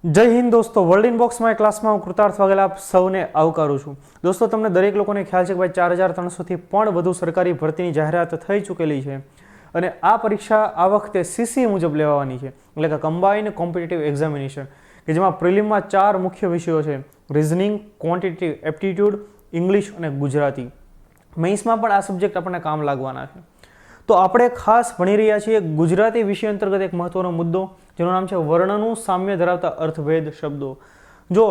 જય હિન્દ દોસ્તો, world inbox my ક્લાસમાં હું કૃતાર્થ વાઘેલા આપ સૌને આવકારું છું. દોસ્તો, તમને દરેક લોકોને ખ્યાલ છે કે ભાઈ 4300થી પણ વધુ સરકારી ભરતીની જાહેરાત થઈ ચૂકેલી છે અને આ પરીક્ષા આ વખતે સીસી મુજબ લેવાની છે, એટલે કે કમ્બાઇન્ડ કોમ્પિટિટિવ એક્ઝામિનેશન, કે જેમાં પ્રિલિમમાં 4 મુખ્ય વિષયો છે: રિઝનિંગ, ક્વોન્ટિટેટિવ એપ્ટિટ્યૂડ, ઇંગ્લિશ અને ગુજરાતી. મેઇન્સમાં પણ આ સબ્જેક્ટ આપણને કામ લાગવાના છે. તો આપણે ખાસ ભણી રહ્યા છીએ ગુજરાતી વિષય અંતર્ગત એક મહત્વનો મુદ્દો, જેનું નામ છે વર્ણનું સામ્ય ધરાવતા અર્થભેદ શબ્દો. જો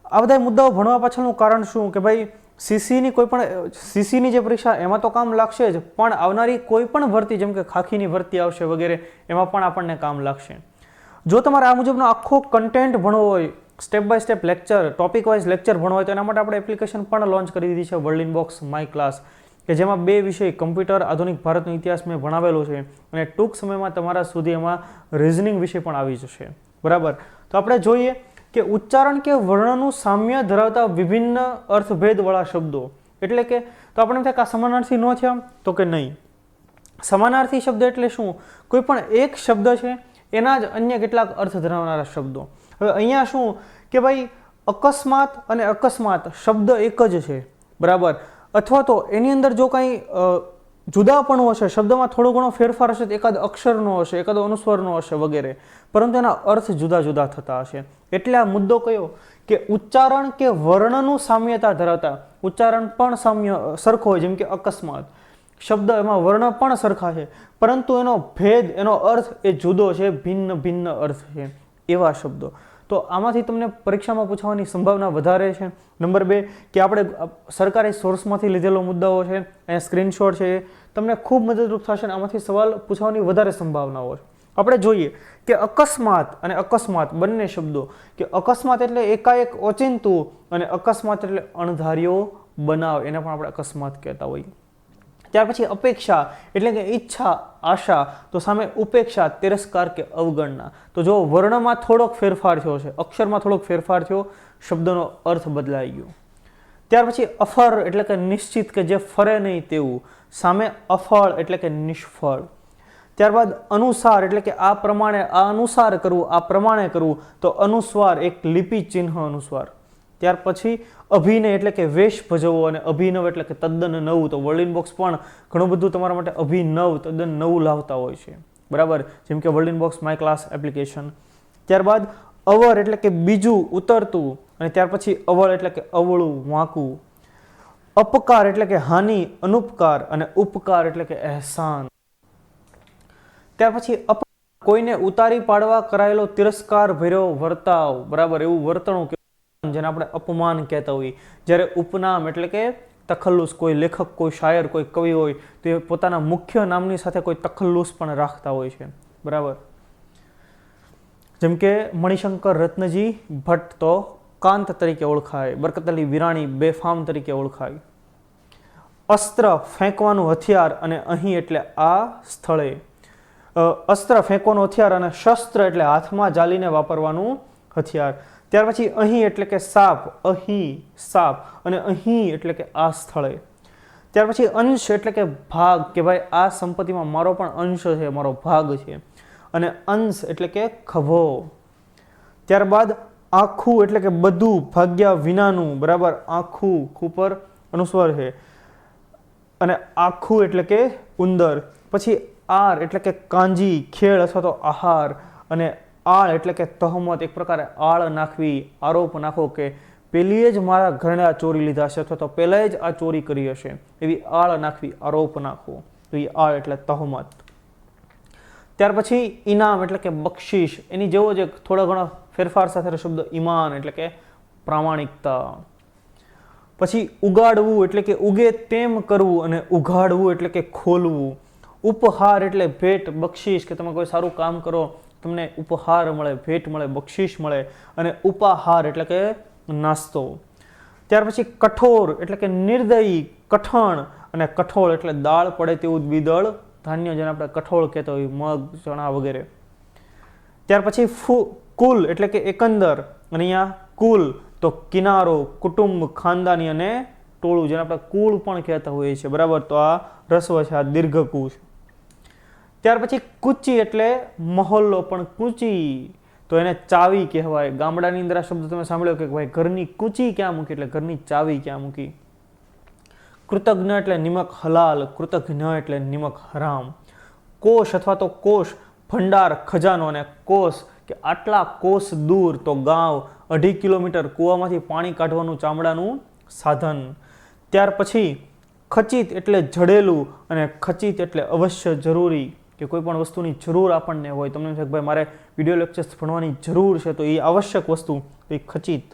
આ બધા મુદ્દાઓ ભણવા પાછળનું કારણ શું કે ભાઈ સીસીની જે પરીક્ષા એમાં તો કામ લાગશે જ, પણ આવનારી કોઈ પણ ભરતી, જેમ કે ખાખીની ભરતી આવશે વગેરે, એમાં પણ આપણને કામ લાગશે. જો તમારે આ મુજબનો આખો કન્ટેન્ટ ભણવો હોય, step by step lecture, topic wise lecture ભણવો હોય, તો એના માટે આપણે એપ્લિકેશન પણ લોન્ચ કરી દીધી છે, વર્લ્ડ ઇનબોક્સ માય ક્લાસ, કે જેમાં 2 વિષય કમ્પ્યુટર, આધુનિક ભારતનો ઇતિહાસ મેં ભણાવેલો છે અને ટૂંક સમયમાં તમારા સુધી એમાં રિઝનિંગ વિષય પણ આવી જશે. બરાબર. તો આપણે જોઈએ કે ઉચ્ચારણ કે વર્ણનું સામ્ય ધરાવતા વિભિન્ન અર્થભેદવાળા શબ્દો એટલે કે, તો આપણે એમ થાય કે આ સમાનાર્થી ન થયા, તો કે નહીં. સમાનાર્થી શબ્દ એટલે શું? કોઈ પણ એક શબ્દ છે એના જ અન્ય કેટલાક અર્થ ધરાવનારા શબ્દો. હવે અહીંયા શું કે ભાઈ અકસ્માત અને અકસ્માત શબ્દ એક જ છે, બરાબર, અથવા તો એની અંદર જો કંઈ જુદાપણું હશે, શબ્દમાં થોડો ઘણો ફેરફાર હશે, તો એકાદ અક્ષરનો હશે, એકાદ અનુસ્વરનો હશે વગેરે, પરંતુ એના અર્થ જુદા જુદા થતા હશે. એટલે આ મુદ્દો કયો કે ઉચ્ચારણ કે વર્ણનું સામ્યતા ધરાવતા, ઉચ્ચારણ પણ સામ્ય સરખો હોય, જેમ કે અકસ્માત શબ્દ, એમાં વર્ણ પણ સરખા છે, પરંતુ એનો ભેદ, એનો અર્થ એ જુદો છે, ભિન્ન ભિન્ન અર્થ છે, એવા શબ્દો. તો આમાંથી તમને પરીક્ષામાં પૂછવાની સંભાવના વધારે છે. નંબર 2 કે આપણે સરકારી સોર્સમાંથી લીધેલો મુદ્દાઓ છે, અહીંયા સ્ક્રીનશોટ છે, તમને ખૂબ મદદરૂપ થશે અને આમાંથી સવાલ પૂછવાની વધારે સંભાવનાઓ છે. આપણે જોઈએ કે અકસ્માત અને અકસ્માત બંને શબ્દો, કે અકસ્માત એટલે એકાએક ઓચિંતું અને અકસ્માત એટલે અણધાર્યો બનાવ, એને પણ આપણે અકસ્માત કહેતા હોઈએ. ત્યાર પછી અપેક્ષા એટલે કે ઈચ્છા, આશા, તો સામે ઉપેક્ષા, તિરસ્કાર કે અવગણના. તો જો વર્ણમાં થોડોક ફેરફાર થયો છે, અક્ષરમાં થોડોક ફેરફાર થયો, શબ્દનો અર્થ બદલાઈ ગયો. ત્યાર પછી અફર એટલે કે નિશ્ચિત, કે જે ફરે નહીં તેવું, સામે અફળ એટલે કે નિષ્ફળ. ત્યારબાદ અનુસાર એટલે કે આ પ્રમાણે, આ અનુસાર કરવું, આ પ્રમાણે કરવું, તો અનુસ્વાર એક લિપિ ચિહ્ન અનુસ્વાર. ત્યાર પછી અભિનય એટલે કે વેશ ભજવવો અને અભિનવ એટલે કે તદ્દન નવું. તો વર્લ્ડ ઇનબોક્સ પણ ઘણું બધું તમારા માટે અભિનવ, તદ્દન નવું લાવતા હોય છે, બરાબર, જેમ કે world inbox my class application. ત્યારબાદ અવર એટલે કે બીજું, ઉતરતું, અને ત્યાર પછી અવળ એટલે કે અવળું, વાંકું. અપકાર એટલે કે હાનિ, અનુપકાર, અને ઉપકાર એટલે કે અહેસાન. ત્યાર પછી કોઈને ઉતારી પાડવા કરાયેલો તિરસ્કાર ભર્યો વર્તાવ, બરાબર, એવું વર્તણું, જેને આપણે અપમાન કહેતા હોઈએ. જ્યારે ઉપનામ એટલે કે તખલ્લુસ, કોઈ લેખક, કોઈ શાયર, કોઈ કવિ હોય તો એ પોતાના મુખ્ય નામની સાથે કોઈ તખલ્લુસ પણ રાખતા હોય છે, બરાબર. જેમ કે મણિશંકર રત્નજી ભટ્ટ તો કાંત તરીકે ઓળખાય, બરકત અલી વિરાણી બેફામ તરીકે ઓળખાય. અસ્ત્ર ફેંકવાનું હથિયાર, અને અહીં એટલે આ સ્થળે. અસ્ત્ર ફેંકવાનું હથિયાર અને શસ્ત્ર એટલે હાથમાં ચાલીને વાપરવાનું હથિયાર. ત્યાર પછી અહીં એટલે કે સાપ, અહીં સાપ, અને અહીં એટલે કે આ સ્થળે. ત્યાર પછી અંશ એટલે કે ભાગ, કે ભાઈ આ સંપત્તિમાં મારો પણ અંશ છે, મારો ભાગ છે, અને અંશ એટલે કે ખભો. ત્યારબાદ આખું એટલે કે બધું, ભાગ્યા વિનાનું, બરાબર, આખું ઉપર અનુસ્વાર છે, અને આખું એટલે કે ઉંદર. પછી આર એટલે કે કાંજી, ખેળ અથવા તો આહાર, અને આળ એટલે કે તહમત, એક પ્રકારે આળ નાખવી, આરોપ નાખો કે પેલીએ જ મારા ઘરને આ ચોરી લીધા છે, અથવા તો પહેલાં જ આ ચોરી કરી હશે, એવી આળ નાખવી, આરોપ નાખવો, તો એ આળ એટલે તહમત. ત્યાર પછી ઇનામ એટલે કે બક્ષિસ, એની જેવો જ થોડા ઘણા ફેરફાર સાથે શબ્દ ઈમાન એટલે કે પ્રામાણિકતા. પછી ઉગાડવું એટલે કે ઉગે તેમ કરવું, અને ઉઘાડવું એટલે કે ખોલવું. ઉપહાર એટલે ભેટ, બક્ષિસ, કે તમે કોઈ સારું કામ કરો, તમને ઉપહાર મળે, ભેટ મળે, બક્ષિસ મળે, અને ઉપાહાર એટલે કે નાસ્તો. ત્યાર પછી કઠોર એટલે કે નિર્દયી, કઠણ, અને કઠોળ એટલે દાળ પડે તેવું દ્વિદળ ધાન્ય, જેને આપણે કઠોળ કહેતા હોય, મગ, ચણા વગેરે. ત્યાર પછી કુલ એટલે કે એકંદર, અને અહીંયા કુલ તો કિનારો, કુટુંબ, ખાનદાની અને ટોળું, જેને આપણે કુળ પણ કહેતા હોઈએ છીએ, બરાબર. તો આ રસ્વ છે, આ દીર્ઘ કુ છે. ત્યાર પછી કૂચી એટલે મહોલ્લો, પણ કૂચી તો એને ચાવી કહેવાય. ગામડાની અંદર આ શબ્દ તમે સાંભળ્યો કે ભાઈ ઘરની કૂચી ક્યાં મૂકી, એટલે ઘરની ચાવી ક્યાં મૂકી. કૃતજ્ઞ એટલે નિમક હલાલ, કૃતજ્ઞ એટલે નિમક હરામ. કોષ અથવા તો કોષ ભંડાર, ખજાનો, અને કોષ કે આટલા કોષ દૂર તો ગાંવ, 2.5 કિલોમીટર કૂવામાંથી પાણી કાઢવાનું ચામડાનું સાધન. ત્યાર પછી ખચિત એટલે જડેલું, અને ખચિત એટલે અવશ્ય જરૂરી, કે કોઈ પણ વસ્તુની જરૂર આપણને હોય, તમને એમ છે કે ભાઈ મારે વિડીયો લેક્ચર્સ ભણવાની જરૂર છે તો એ આવશ્યક વસ્તુ, તો એ ખચિત.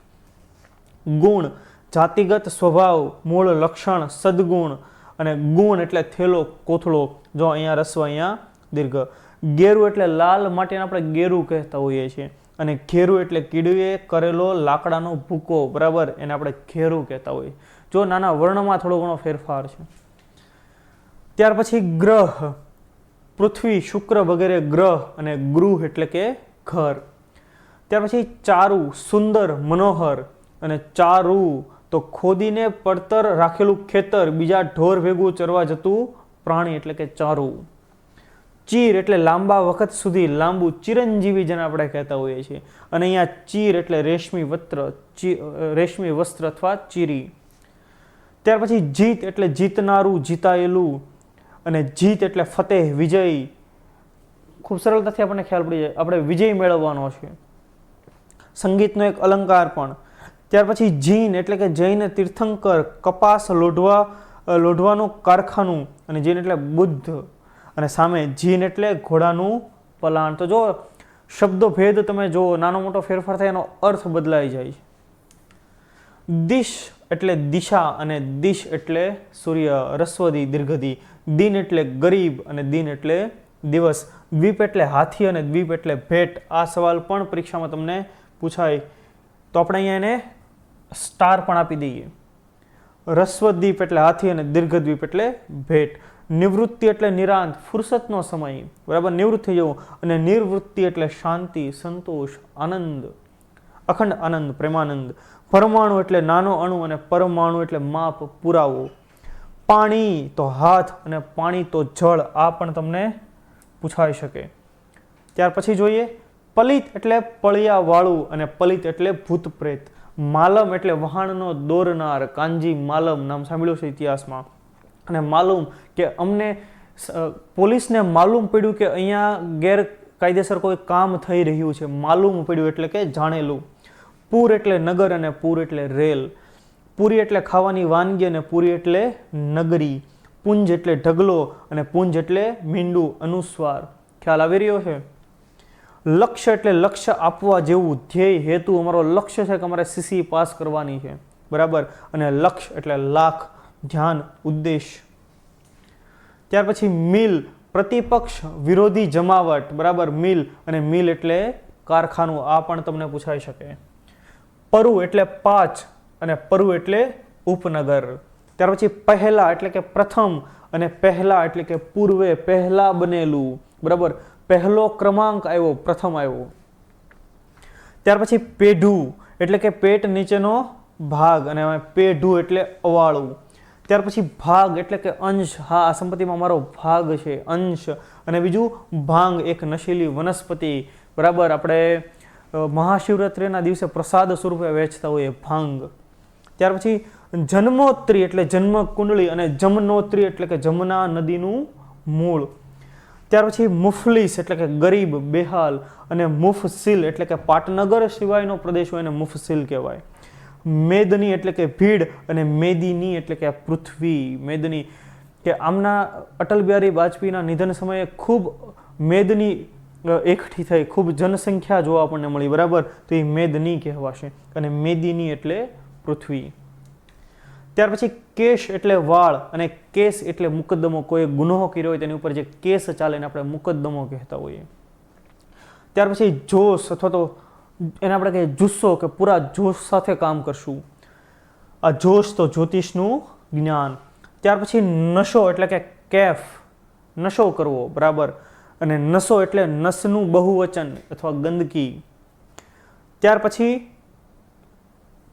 ગુણ જાતિગત સ્વભાવ, મૂળ લક્ષણ, સદગુણ, અને ગુણ એટલે થેલો, કોથળો. જો અહીંયા રસ્વ, અહીંયા દીર્ઘ. ગેરું એટલે લાલ માટીને આપણે ગેરું કહેતા હોઈએ છીએ, અને ઘેરું એટલે કીડીએ કરેલો લાકડાનો ભૂકો, બરાબર, એને આપણે ઘેરું કહેતા હોઈએ. જો નાના વર્ણમાં થોડો ઘણો ફેરફાર છે. ત્યાર પછી ગ્રહ, પૃથ્વી, શુક્ર વગેરે ગ્રહ, અને ગૃહ એટલે કે ઘર. ત્યાર પછી ચારુ, સુંદર, મનોહર, અને ચારુ તો ખોદીને પડતર રાખેલું ખેતર, બીજા ઢોર ભેગું ચરવા જતું પ્રાણી એટલે કે ચારુ. ચીર એટલે લાંબા વખત સુધી, લાંબુ, ચિરંજીવી જેને આપણે કહેતા હોઈએ છીએ. અને અહીંયા ચીર એટલે રેશમી વસ્ત્ર અથવા ચીરી. ત્યાર પછી જીત એટલે જીતનારું, જીતાયેલું, અને જીત એટલે ફતેહ, વિજય. ખૂબ સરળતાથી આપણને ખ્યાલ પડી જાય, આપણે વિજય મેળવવાનો છે. સંગીતનો એક અલંકાર પણ. ત્યાર પછી જીન એટલે કે જૈન તીર્થંકર, કપાસ લોઢવાનું કારખાનું, અને જૈન એટલે બુદ્ધ. અને સામે જીન એટલે ઘોડાનું પલાણ. તો જો શબ્દો ભેદ તમે જો નાનો મોટો ફેરફાર થાય એનો અર્થ બદલાઈ જાય છે. દિશ એટલે દિશા, અને દિશ એટલે સૂર્ય, રસ્વદી, દીર્ઘદી. દિન એટલે ગરીબ, અને દિન એટલે દિવસ. દ્વીપ એટલે હાથી, અને દ્વીપ એટલે ભેટ. આ સવાલ પણ પરીક્ષામાં તમને પૂછાય તો આપણે અહીંયા એને સ્ટાર પણ આપી દઈએ. રસ્વદ્વીપ એટલે હાથી, અને દીર્ઘદ્વીપ એટલે ભેટ. નિવૃત્તિ એટલે નિરાંત, ફુરસતનો સમય, બરાબર, નિવૃત્ત થઈ જવું. અને નિવૃત્તિ એટલે શાંતિ, સંતોષ, આનંદ, અખંડ આનંદ, પ્રેમાનંદ. પરમાણુ એટલે નાનો અણુ, અને પરમાણુ એટલે માપ, પુરાવો. પાણી તો હાથ, અને પાણી તો જળ. આ પણ તમને પૂછાઈ શકે. ત્યાર પછી જોઈએ પલિત એટલે પળિયા વાળું, અને પલિત એટલે ભૂત પ્રેત. માલમ એટલે વહાણનો દોરનાર, કાંજી માલમ નામ સાંભળ્યું છે ઇતિહાસમાં. અને માલુમ કે અમને પોલીસને માલુમ પડ્યું કે અહીંયા ગેરકાયદેસર કોઈ કામ થઈ રહ્યું છે. માલુમ પડ્યું એટલે કે જાણેલું. પૂર એટલે નગર, અને પૂર એટલે રેલ. પૂરી એટલે ખાવાની વાનગી, અને પૂરી એટલે નગરી. પુંજ એટલે ઢગલો, અને પુંજ એટલે મીંડું, અનુસ્વાર. ખ્યાલ આવી રહ્યો છે? લક્ષ્ય એટલે લક્ષ્ય આપવા જેવું, ધ્યેય, હેતુ. અમારો લક્ષ્ય છે કે અમારે સીસી પાસ કરવાની છે, બરાબર. અને લક્ષ્ય એટલે લાખ, ધ્યાન, ઉદ્દેશ. ત્યાર પછી મિલ, પ્રતિપક્ષ, વિરોધી જમાવટ, બરાબર, મિલ. અને મિલ એટલે કારખાનું. આ પણ તમને પૂછાઈ શકે. પરુ એટલે 5, અને પરુ એટલે ઉપનગર. ત્યાર પછી પહેલા એટલે કે પ્રથમ, અને પહેલા એટલે કે પૂર્વે, પહેલા બનેલું, બરાબર. પહેલો ક્રમાંક આવ્યો, પ્રથમ આવ્યો. ત્યાર પછી પેઢું એટલે કે પેટ નીચેનો ભાગ, અને પેઢું એટલે અવાળું. ત્યાર પછી ભાગ એટલે કે અંશ. હા, આ સંપત્તિમાં મારો ભાગ છે, અંશ. અને બીજું ભાંગ, એક નશીલી વનસ્પતિ, બરાબર. આપણે મહાશિવરાત્રિના દિવસે પ્રસાદ સ્વરૂપે વેચતા હોઈએ, ભાંગ. ત્યાર પછી જન્મોત્રી એટલે જન્મ કુંડળી, અને જમનોત્રી એટલે કે જમના નદીનું મૂળ. ત્યાર પછી મુફલીસ એટલે કે ગરીબ, બેહાલ. અને મુફસિલ એટલે કે પાટનગર સિવાયનો પ્રદેશ હોય એને મુફસિલ કહેવાય. મેદની એટલે કે ભીડ, અને મેદિની એટલે કે પૃથ્વી. મેદની કે આમના અટલ બિહારી વાજપેયીના નિધન સમયે ખૂબ મેદની એકઠી થઈ, ખૂબ જનસંખ્યા જોવા આપણને મળી, બરાબર. તો એ મેદની કહેવાશે. અને મેદિની એટલે પૃથ્વી. ત્યાર પછી કેશ એટલે વાળ, અને કેસ એટલે મુકદ્દમો. કોઈ ગુનો કર્યો હોય તેની ઉપર જે કેસ ચાલે એને આપણે મુકદ્દમો કહેતા હોઈએ. ત્યાર પછી જોશ અથવા તો એને આપણે કહીએ જુસ્સો, કે પૂરા જોશ સાથે કામ કરશું. આ જોશ તો જ્યોતિષનું જ્ઞાન. ત્યાર પછી નશો એટલે કે કેફ, નશો કરવો, બરાબર. અને નશો એટલે નસનું બહુવચન અથવા ગંદકી. ત્યાર પછી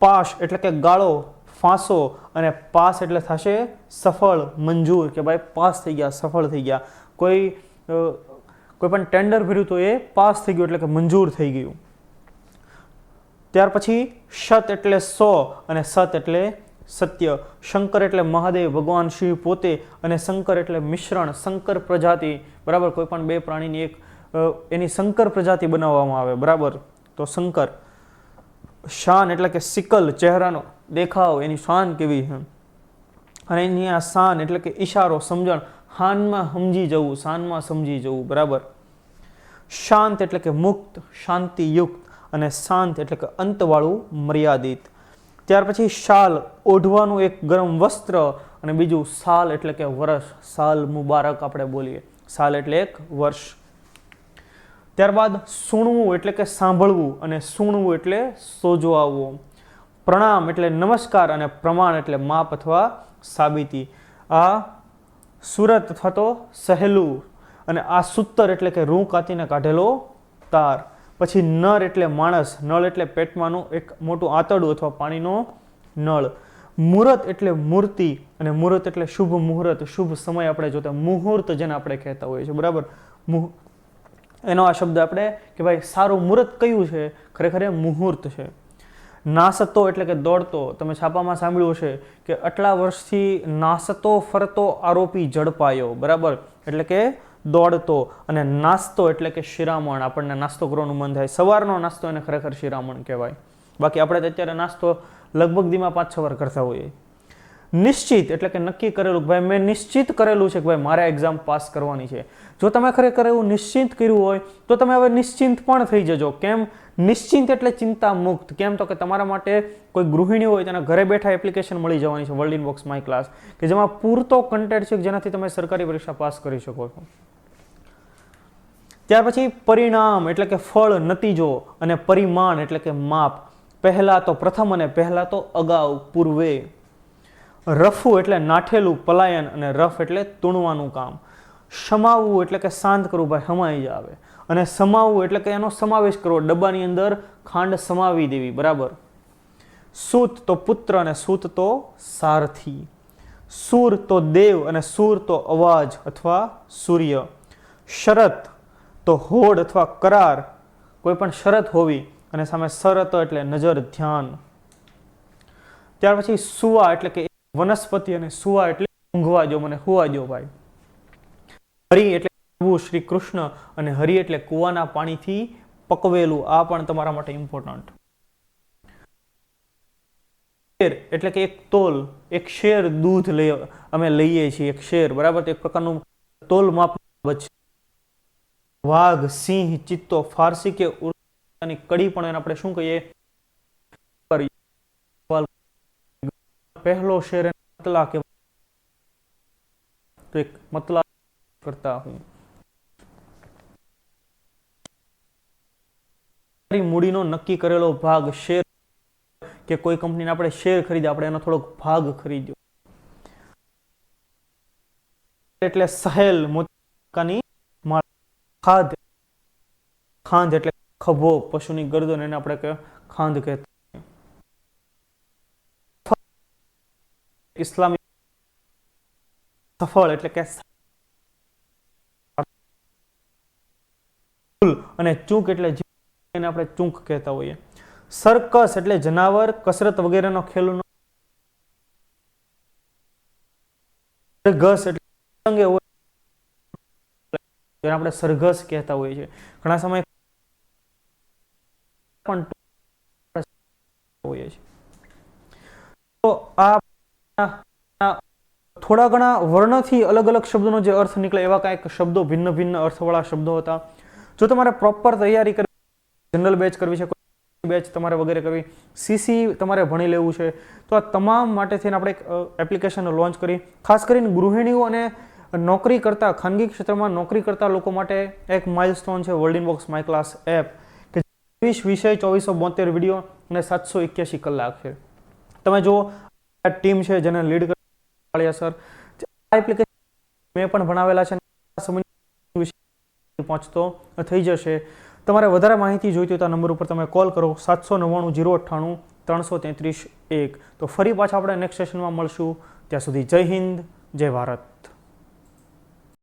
પાશ એટલે કે ગાળો, ફાંસો. અને પાસ એટલે થશે સફળ, મંજૂર, કે ભાઈ પાસ થઈ ગયા, સફળ થઈ ગયા. કોઈ પણ ટેન્ડર ભર્યું તો એ પાસ થઈ ગયું એટલે કે મંજૂર થઈ ગયું. ત્યાર પછી સત એટલે 100 અને સત એટલે સત્ય. શંકર એટલે મહાદેવ ભગવાન શિવ પોતે, અને શંકર એટલે મિશ્રણ, શંકર પ્રજાતિ, બરાબર. કોઈ પણ બે પ્રાણીની એક એની શંકર પ્રજાતિ બનાવવામાં આવે, બરાબર. તો શંકર. શાન એટલે કે સિકલ, ચહેરાનો દેખાવ, એની શાન કેવી છે. અને એની આ શાન એટલે કે ઈશારો, સમજણ, હાનમાં સમજી જવું, શાનમાં સમજી જવું, બરાબર. શાંત એટલે કે મુક્ત, શાંતિયુક્ત, અને શાંત એટલે કે અંતવાળું, મર્યાદિત. ત્યાર પછી શાલ, ઓઢવાનું એક ગરમ વસ્ત્ર, અને બીજું સાલ એટલે કે વર્ષ, સાલ મુબારક આપણે બોલીએ, સાલ એટલે એક વર્ષ. ત્યારબાદ સુણવું એટલે કે સાંભળવું, અને સુણવું એટલે સોજો આવવો. પ્રણામ એટલે નમસ્કાર, અને પ્રમાણ એટલે માપ અથવા સાબિતી. આ સુરત અથવા તો સહેલું, અને આ સૂતર એટલે કે રૂં કાતીને કાઢેલો તાર. પછી નર એટલે માણસ, નળ એટલે પેટમાંનું એક મોટું આંતરડું અથવા પાણીનો નળ. મુહૂર્ત એટલે મૂર્તિ, અને મુહૂર્ત એટલે શુભ મુહૂર્ત, શુભ સમય આપણે જોતા, મુહૂર્ત જેને આપણે કહેતા હોઈએ છીએ, બરાબર. એનો આ શબ્દ આપણે કે ભાઈ સારું મુહૂર્ત કયું છે, ખરેખર એ મુહૂર્ત છે. નાસતો એટલે કે દોડતો. તમે છાપામાં સાંભળ્યું હશે કે આટલા વર્ષથી નાસતો ફરતો આરોપી ઝડપાયો, બરાબર. એટલે કે દોડતો. અને નાસ્તો એટલે કે શિરામણ, આપણને નાસ્તો કરવાનું મન થાય, સવારનો નાસ્તો એને ખરેખર શિરામણ કહેવાય. બાકી આપણે તો અત્યારે નાસ્તો લગભગ દીમાં 5-6 વાર કરતા હોઈએ. નિશ્ચિત એટલે કે નક્કી કરેલું, કે ભાઈ મેં નિશ્ચિત કરેલું છે કે ભાઈ મારે એક્ઝામ પાસ કરવાની છે. જો તમે ખરેખર એવું નિશ્ચિત કર્યું હોય તો તમે હવે નિશ્ચિંત પણ થઈ જજો. કેમ? નિશ્ચિંત એટલે ચિંતા મુક્ત. કેમ? તો કે તમારા માટે કોઈ ગૃહિણી હોય તેના ઘરે બેઠા એપ્લિકેશન મળી જવાની છે, વર્લ્ડ ઇનબોક્સ માય ક્લાસ, કે જેમાં પૂરતો કન્ટેન્ટ છે જેનાથી તમે સરકારી પરીક્ષા પાસ કરી શકો છો. ત્યાર પછી પરિણામ એટલે કે ફળ, નતીજો, અને પરિમાણ એટલે કે માપ. પહેલા તો પ્રથમ, અને પહેલા તો અગાઉ, પૂર્વે. રફુ એટલે નાઠેલું, પલાયન, અને રફ એટલે તુણવાનું કામ. સમાવવું એટલે કે શાંત કરવું, ભાઈ હમાઈ જ આવે. અને સમાવવું એટલે કે એનો સમાવેશ કરવો, ડબ્બાની અંદર ખાંડ સમાવી દેવી, બરાબર. સૂત તો પુત્ર, અને સૂત તો સારથી. સૂર તો દેવ, અને સૂર તો અવાજ અથવા સૂર્ય. શરત તો હોડ અથવા કરાર, કોઈ પણ શરત હોવી, અને સામે શરત એટલે નજર, ધ્યાન. ત્યાર પછી સુવા એટલે કે વનસ્પતિ, અને સુવા એટલે ઊંઘવા દો, મને હુવા દો ભાઈ. હરિ એટલે શ્રી કૃષ્ણ, અને હરિ એટલે કુવાના પાણીથી પકવેલું. આ પણ તમારા માટે ઇમ્પોર્ટન્ટ. શેર એટલે કે એક તોલ, એક શેર દૂધ અમે લઈએ છીએ, એક શેર, બરાબર. એક પ્રકારનું તોલ માપ છે. વાઘ, સિંહ, ચિત્તો, ફારસી કે ઉર્દૂની કડી પણ એને આપણે શું કહીએ? પહેલો શેર મતલા કે તો એક મતલા કરતા હું. મૂડીનો નક્કી કરેલો ભાગ, શેર કે કોઈ કંપનીને આપણે શેર ખરીદ્યા, આપણે એનો થોડોક ભાગ ખરીદ્યો. એટલે સહેલ, મોટાની ખાધ, ખાંધ એટલે ખભો, પશુની ગરદન, એને આપણે ખાંધ કહેતા. ઇસ્લામી સફળ એટલે કે, અને ચૂક એટલે એને આપણે ચૂંક કહેતા હોઈએ. સર્કસ એટલે જનાવર, કસરત વગેરેનો ખેલનો. સરઘસ એટલે આપણે સરઘસ કહેતા હોઈએ છીએ. ઘણા સમય પણ હોઈએ છીએ. તો આ થોડા ઘણા વર્ણથી અલગ અલગ શબ્દોનો જે અર્થ નીકળે એવા કાંઈક શબ્દો, ભિન્ન ભિન્ન અર્થવાળા શબ્દો હતા. જો તમારે પ્રોપર તૈયારી કરવી, જનરલ બેચ કરવી છે, બેચ તમારે વગેરે કરવી, સીસી તમારે ભણી લેવું છે, તો આ તમામ માટે થઈને આપણે એક એપ્લિકેશન લોન્ચ કરી. ખાસ કરીને ગૃહિણીઓ અને નોકરી કરતા, ખાનગી ક્ષેત્રમાં નોકરી કરતા લોકો માટે એક માઇલસ્ટોન છે world inbox my class app, કે 20 વિષય, 2472 વિડીયો અને 781 કલાક છે. તમે જુઓ આ ટીમ છે જેને લીડ કરી સર, આ એપ્લિકેશન મેં પણ ભણાવેલા છે, પહોંચતો થઈ જશે. તમારે વધારે માહિતી જોઈતી હોય તો આ નંબર ઉપર તમે કોલ કરો, 799 098 333 1. તો ફરી પાછા આપણે નેક્સ્ટ સેશનમાં મળશું. ત્યાં સુધી જય હિન્દ, જય ભારત.